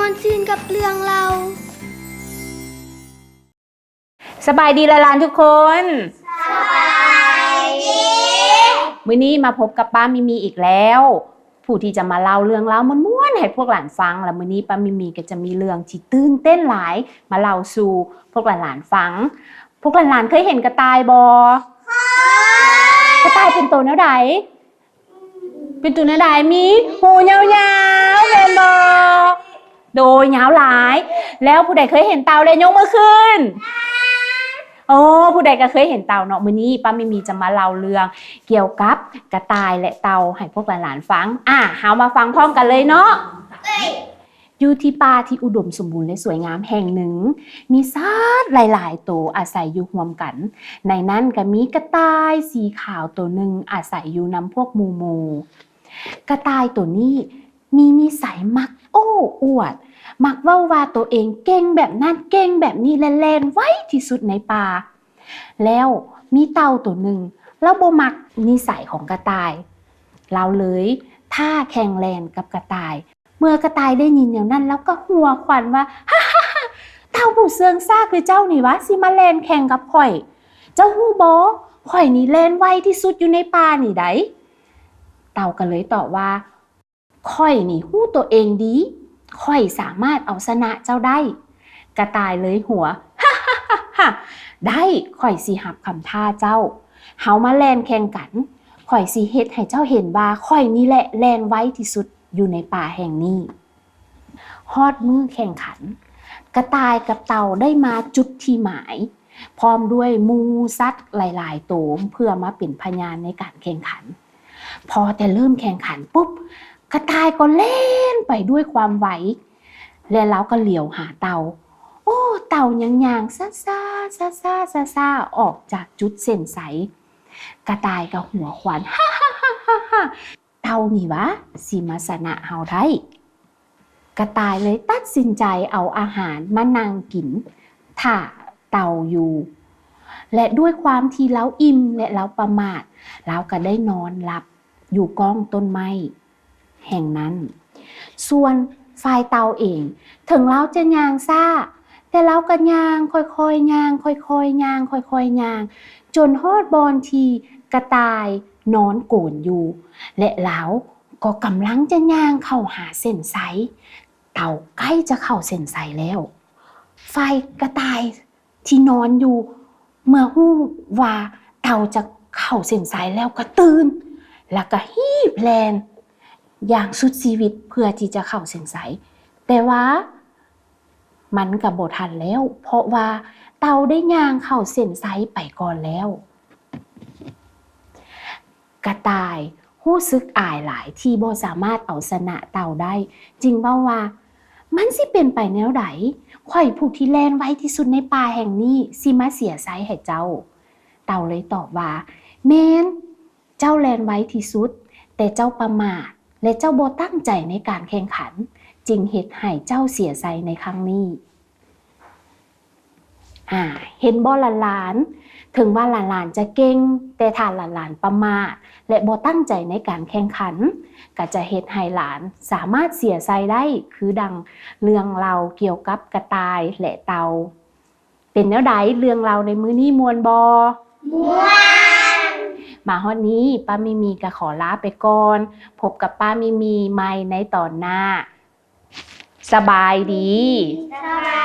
วนซื่นกับเรื่องเราสบายดีละลานทุกคนสบายดีมื้อนี้มาพบกับป้ามิมีอีกแล้วผู้ที่จะมาเล่าเรื่องเล่าม้วนๆให้พวกหลานฟังแล้วมื้อนี้ป้ามิมีก็จะมีเรื่องที่ตื่นเต้นหลายมาเล่าสู่พวกหลานฟังพวกหลานเคยเห็นกระต่ายบ่กระต่ายเป็นตัวแนวใดเป็นตัวแนวใดมีหูยาวๆแม่นบ่โดยยาวหลายแล้วผู้ใดเคยเห็นเต่าเลยยกมือขึ้นโอ้ผู้ใดก็เคยเห็นเต่าเนาะมื้อนี้ป้ามิมีจะมาเล่าเรื่องเกี่ยวกับกระต่ายและเต่าให้พวกหลานๆฟังเฮามาฟังพร้อมกันเลยเนาะอยู่ที่ป่าที่อุดมสมบูรณ์และสวยงามแห่งหนึ่งมีสัตว์หลายๆตัวอาศัยอยู่ร่วมกันในนั้นก็มีกระต่ายสีขาวตัวหนึ่งอาศัยอยู่นำพวกหมู่กระต่ายตัวนี้มีนิสัยมักโอ้อวดมักเว้าว่าตัวเองเก่งแบบนั้นเก่งแบบนี้แล่นๆไว้ที่สุดในป่าแล้วมีเต่าตัวหนึ่งเราบ่มักนิสัยของกระต่ายเราเลยท่าแข่งแลนกับกระต่ายเมื่อกระต่ายได้ยินอย่างนั้นแล้วก็หัวขวัญว่าฮ่าเต่าผู้เสื่องซากคือเจ้านี่วะสิมาแลนแข่งกับข่อยเจ้าฮู้บ่ข่อยนี่แลนไวที่สุดอยู่ในป่านี่ไดเต่าก็เลยตอบว่าข่อยนี่ฮู้ตัวเองดีข่อยสามารถเอาชนะเจ้าได้กระต่ายเลยหัวฮ่าได้ข่อยสิหับคำท่าเจ้าเฮามาแล่นแข่งกันข่อยสิเฮ็ดให้เจ้าเห็นว่าข่อยนี่แหละแล่นไวที่สุดอยู่ในป่าแห่งนี้ฮอดมื้อแข่งขันกระต่ายกับเต่าได้มาจุดที่หมายพร้อมด้วยหมู่สัตว์หลายๆตัวเพื่อมาเป็นพยานในการแข่งขันพอแต่เริ่มแข่งขันปุ๊บกระต่ายก็เล่นไปด้วยความไวและแล้วก็เหลียวหาเต่าโอ้เต่ายังซ่าออกจากจุดเส้นใสกระต่ายก็หัวขวัญฮ่าเต่านี่วะสิมาชนะเฮาได้กระต่ายเลยตัดสินใจเอาอาหารมานั่งกินถ้าเต่าอยู่และด้วยความที่เล้าอิ่มและเล้าประมาทเล้าก็ได้นอนหลับอยู่ก้องต้นไม้แห่งนั้นส่วนฝ่ายเต่าเองถึงเล้าจะย่างซ่าแต่เล้าก็ย่างค่อยๆย่างค่อยๆย่างค่อยๆย่างจนฮอดบอนทีกระต่ายนอนโกนอยู่และเล้าก็กำลังจะย่างเข้าหาเส้นชัยเต่าใกล้จะเข้าเส้นชัยแล้วฝ่ายกระต่ายที่นอนอยู่เมื่อฮู้ว่าเต่าจะเข้าเส้นชัยแล้วก็ตื่นแล้วก็ฮีบแลนอย่างสุดชีวิตเพื่อที่จะเข้าเส้นชัยแต่ว่ามันก็บ่ทันแล้วเพราะว่าเต่าได้ย่างเข้าเส้นชัยไปก่อนแล้วกระต่ายรู้สึกอายหลายที่บ่สามารถเอาชนะเต่าได้จริงเว้าว่ามันสิเป็นไปแนวใดข่อยผู้ที่แล่นไวที่สุดในป่าแห่งนี้สิมาเสียไซให้เจ้าเต่าเลยตอบว่าแม่นเจ้าแล่นไวที่สุดแต่เจ้าประมาทและเจ้าบ่ตั้งใจในการแข่งขันจึงเฮ็ดให้เจ้าเสียไซในครั้งนี้เห็นบ่หลานๆถึงว่าหลานๆจะเก่งแต่ถ้าหลานๆประมาทและบ่ตั้งใจในการแข่งขันก็จะเฮ็ดให้หลานสามารถเสียไซได้คือดังเรื่องเราเกี่ยวกับกระต่ายและเต่าเป็นแนวใดเรื่องเราในมื้อนี้ม่วนบ่ม่วนมาฮอดนี้ป้ามิมีก็ขอลาไปก่อนพบกับป้ามิมีใหม่ในตอนหน้าสบายดีสบาย